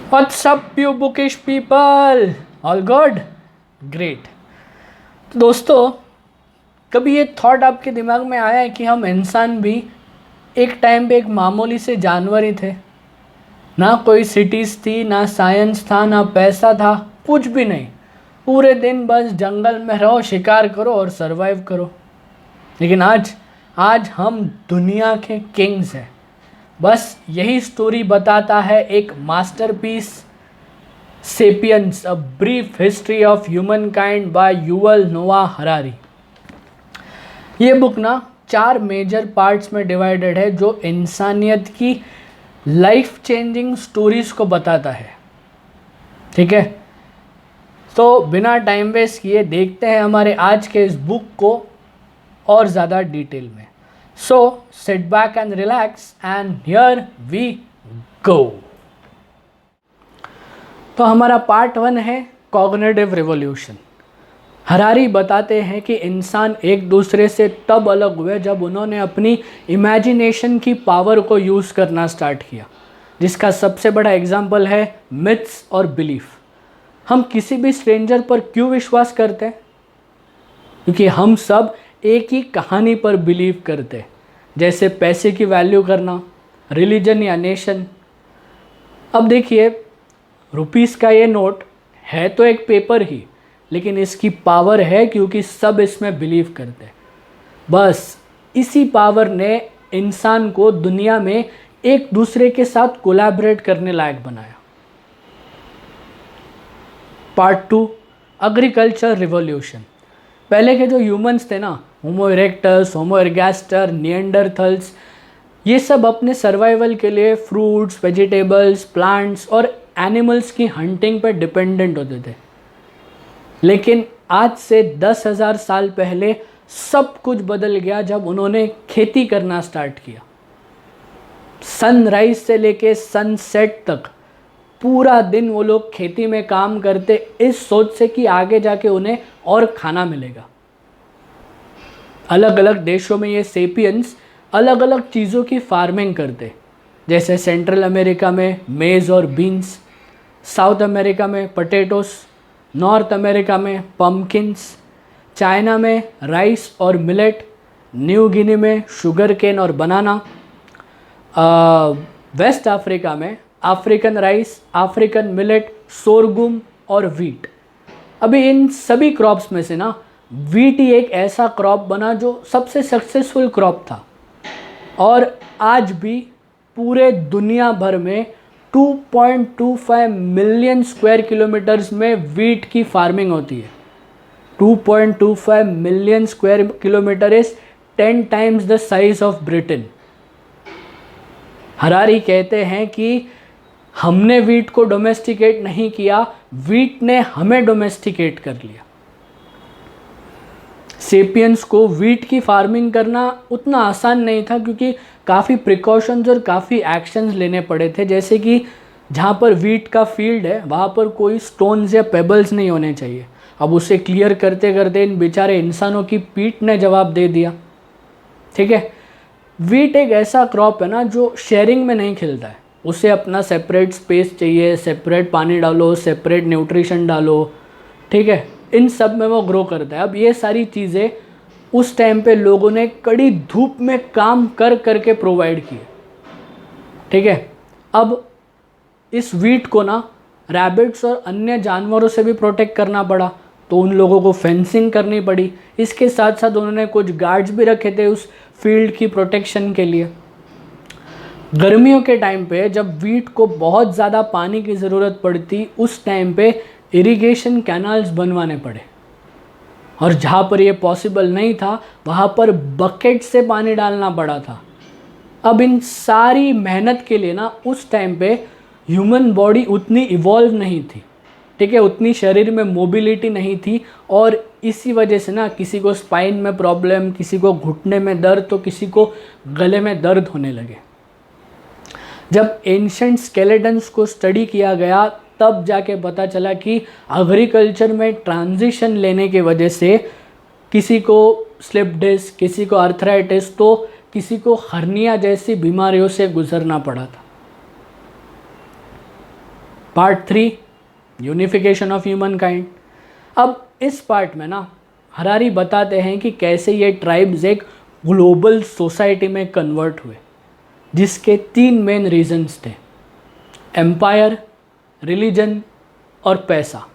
What's up you bookish people? All good? Great. तो दोस्तों, कभी ये थॉट आपके दिमाग में आया है कि हम इंसान भी एक टाइम पे एक मामूली से जानवर ही थे। ना कोई सिटीज़ थी, ना साइंस था, ना पैसा था, कुछ भी नहीं। पूरे दिन बस जंगल में रहो, शिकार करो और सरवाइव करो। लेकिन आज हम दुनिया के किंग्स हैं। बस यही स्टोरी बताता है एक masterpiece, Sapiens, a brief history of humankind by Yuval Noah Harari. ये बुक ना 4 मेजर पार्ट्स में डिवाइडेड है जो इंसानियत की लाइफ चेंजिंग स्टोरीज को बताता है। ठीक है, तो बिना टाइम वेस्ट किए देखते हैं हमारे आज के इस बुक को और ज़्यादा डिटेल में। So sit back and relax and here we go. तो हमारा पार्ट 1 है कॉग्निटिव रिवॉल्यूशन। हरारी बताते हैं कि इंसान एक दूसरे से तब अलग हुए जब उन्होंने अपनी इमेजिनेशन की पावर को यूज़ करना स्टार्ट किया, जिसका सबसे बड़ा एग्जाम्पल है मिथ्स और बिलीफ। हम किसी भी स्ट्रेंजर पर क्यों विश्वास करते हैं? क्योंकि हम सब एक ही कहानी पर बिलीव करते, जैसे पैसे की वैल्यू करना, रिलीजन या नेशन। अब देखिए, रुपीस का ये नोट है तो एक पेपर ही, लेकिन इसकी पावर है क्योंकि सब इसमें बिलीव करते। बस इसी पावर ने इंसान को दुनिया में एक दूसरे के साथ कोलैबोरेट करने लायक बनाया। Part 2, agriculture revolution. पहले के जो ह्यूमंस थे ना, होमो इरेक्टस, होमो एर्गास्टर, निएंडरथल्स, ये सब अपने सर्वाइवल के लिए फ्रूट्स, वेजिटेबल्स, प्लांट्स और एनिमल्स की हंटिंग पर डिपेंडेंट होते थे। लेकिन आज से 10,000 साल पहले सब कुछ बदल गया जब उन्होंने खेती करना स्टार्ट किया। सनराइज से लेके सनसेट तक पूरा दिन वो लोग खेती में काम करते, इस सोच से कि आगे जाके उन्हें और खाना मिलेगा। अलग अलग देशों में ये सेपियंस अलग अलग चीज़ों की फार्मिंग करते, जैसे सेंट्रल अमेरिका में मेज़ और बीन्स, साउथ अमेरिका में पोटैटोस, नॉर्थ अमेरिका में पम्पकिन्स, चाइना में राइस और मिलेट, न्यू गिनी में शुगर केन और बनाना, वेस्ट अफ्रीका में अफ्रीकन राइस, अफ्रीकन मिलेट, सोरगुम और वीट। अभी इन सभी क्रॉप्स में से ना वीट ही एक ऐसा क्रॉप बना जो सबसे सक्सेसफुल क्रॉप था, और आज भी पूरे दुनिया भर में 2.25 मिलियन स्क्वायर किलोमीटर्स में वीट की फार्मिंग होती है। 2.25 million square kilometre is 10 times the size of Britain. Harari कहते हैं कि हमने वीट को डोमेस्टिकेट नहीं किया, वीट ने हमें डोमेस्टिकेट कर लिया। सेपियंस को वीट की फार्मिंग करना उतना आसान नहीं था, क्योंकि काफ़ी प्रिकॉशंस और काफ़ी एक्शंस लेने पड़े थे। जैसे कि जहाँ पर वीट का फील्ड है वहाँ पर कोई स्टोन्स या पेबल्स नहीं होने चाहिए। अब उसे क्लियर करते करते इन बेचारे इंसानों की पीठ ने जवाब दे दिया। ठीक है, वीट एक ऐसा क्रॉप है ना जो शेयरिंग में नहीं खिलता है। उसे अपना सेपरेट स्पेस चाहिए, सेपरेट पानी डालो, सेपरेट न्यूट्रिशन डालो। ठीक है, इन सब में वो ग्रो करता है। अब ये सारी चीज़ें उस टाइम पे लोगों ने कड़ी धूप में काम कर करके प्रोवाइड किए। ठीक है, अब इस वीट को ना रैबिट्स और अन्य जानवरों से भी प्रोटेक्ट करना पड़ा, तो उन लोगों को फेंसिंग करनी पड़ी। इसके साथ साथ उन्होंने कुछ गार्ड्स भी रखे थे उस फील्ड की प्रोटेक्शन के लिए। गर्मियों के टाइम पे जब वीट को बहुत ज़्यादा पानी की ज़रूरत पड़ती, उस टाइम पे इरिगेशन कैनाल्स बनवाने पड़े, और जहाँ पर ये पॉसिबल नहीं था वहाँ पर बकेट से पानी डालना पड़ा था। अब इन सारी मेहनत के लिए ना उस टाइम पे ह्यूमन बॉडी उतनी इवॉल्व नहीं थी। ठीक है, उतनी शरीर में मोबिलिटी नहीं थी, और इसी वजह से ना किसी को स्पाइन में प्रॉब्लम, किसी को घुटने में दर्द, तो किसी को गले में दर्द होने लगे। जब एंशंट स्केलेटन्स को स्टडी किया गया तब जाके पता चला कि एग्रीकल्चर में ट्रांजिशन लेने की वजह से किसी को स्लिप डिस्क, किसी को आर्थराइटिस, तो किसी को हर्निया जैसी बीमारियों से गुजरना पड़ा था। Part 3 unification of human kind. अब इस पार्ट में ना हरारी बताते हैं कि कैसे ये ट्राइब्स एक ग्लोबल सोसाइटी में कन्वर्ट हुए, जिसके 3 मेन रीजन्स थे: एम्पायर, रिलीजन और पैसा।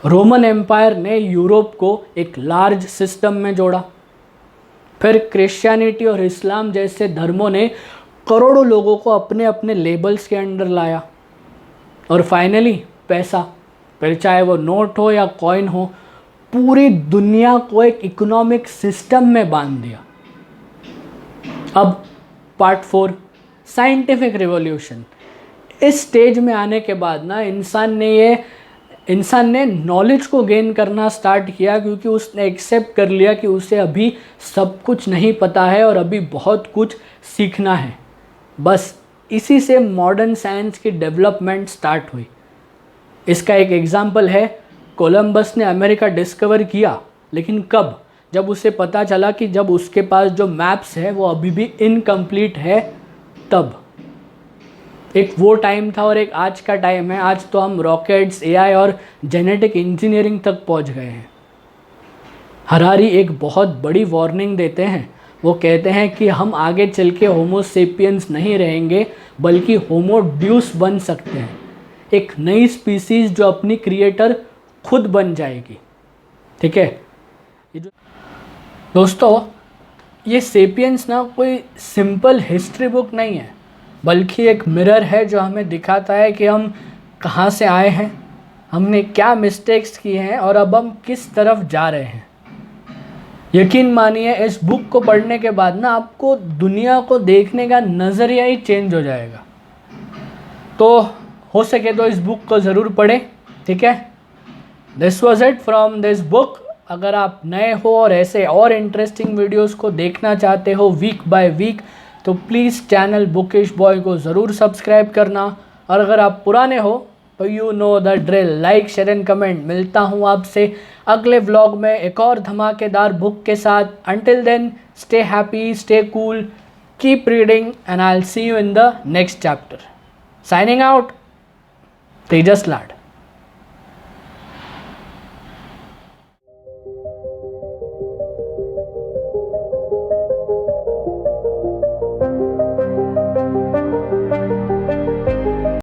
रोमन एम्पायर ने यूरोप को एक लार्ज सिस्टम में जोड़ा, फिर क्रिश्चियनिटी और इस्लाम जैसे धर्मों ने करोड़ों लोगों को अपने अपने लेबल्स के अंडर लाया, और फाइनली पैसा, फिर चाहे वो नोट हो या कॉइन हो, पूरी दुनिया को एक इकोनॉमिक सिस्टम में बांध दिया। अब पार्ट 4 साइंटिफिक रिवॉल्यूशन। इस स्टेज में आने के बाद ना इंसान ने नॉलेज को गेन करना स्टार्ट किया, क्योंकि उसने एक्सेप्ट कर लिया कि उसे अभी सब कुछ नहीं पता है और अभी बहुत कुछ सीखना है। बस इसी से मॉडर्न साइंस की डेवलपमेंट स्टार्ट हुई। इसका एक एग्जाम्पल है, कोलंबस ने अमेरिका डिस्कवर किया, लेकिन कब? जब उसे पता चला कि जब उसके पास जो मैप्स है वो अभी भी इनकम्प्लीट है, तब। एक वो टाइम था और एक आज का टाइम है। आज तो हम रॉकेट्स, एआई और जेनेटिक इंजीनियरिंग तक पहुंच गए हैं। हरारी एक बहुत बड़ी वार्निंग देते हैं। वो कहते हैं कि हम आगे चल के होमो सेपियंस नहीं रहेंगे, बल्कि होमो ड्यूस बन सकते हैं, एक नई स्पीसीज जो अपनी क्रिएटर खुद बन जाएगी। ठीक है दोस्तों, ये सेपियंस ना कोई सिंपल हिस्ट्री बुक नहीं है, बल्कि एक मिरर है जो हमें दिखाता है कि हम कहाँ से आए हैं, हमने क्या मिस्टेक्स किए हैं और अब हम किस तरफ जा रहे हैं। यकीन मानिए, इस बुक को पढ़ने के बाद ना आपको दुनिया को देखने का नज़रिया ही चेंज हो जाएगा। तो हो सके तो इस बुक को ज़रूर पढ़ें। ठीक है, this was it from this book. अगर आप नए हो और ऐसे और इंटरेस्टिंग वीडियोस को देखना चाहते हो वीक बाय वीक, तो प्लीज़ चैनल बुकिश बॉय को ज़रूर सब्सक्राइब करना। और अगर आप पुराने हो तो you know the drill, like, share and comment. मिलता हूँ आपसे अगले व्लॉग में एक और धमाकेदार बुक के साथ। Until then, stay happy, stay cool, keep reading, and I will see you in the next chapter. Signing out, Tejas Lad.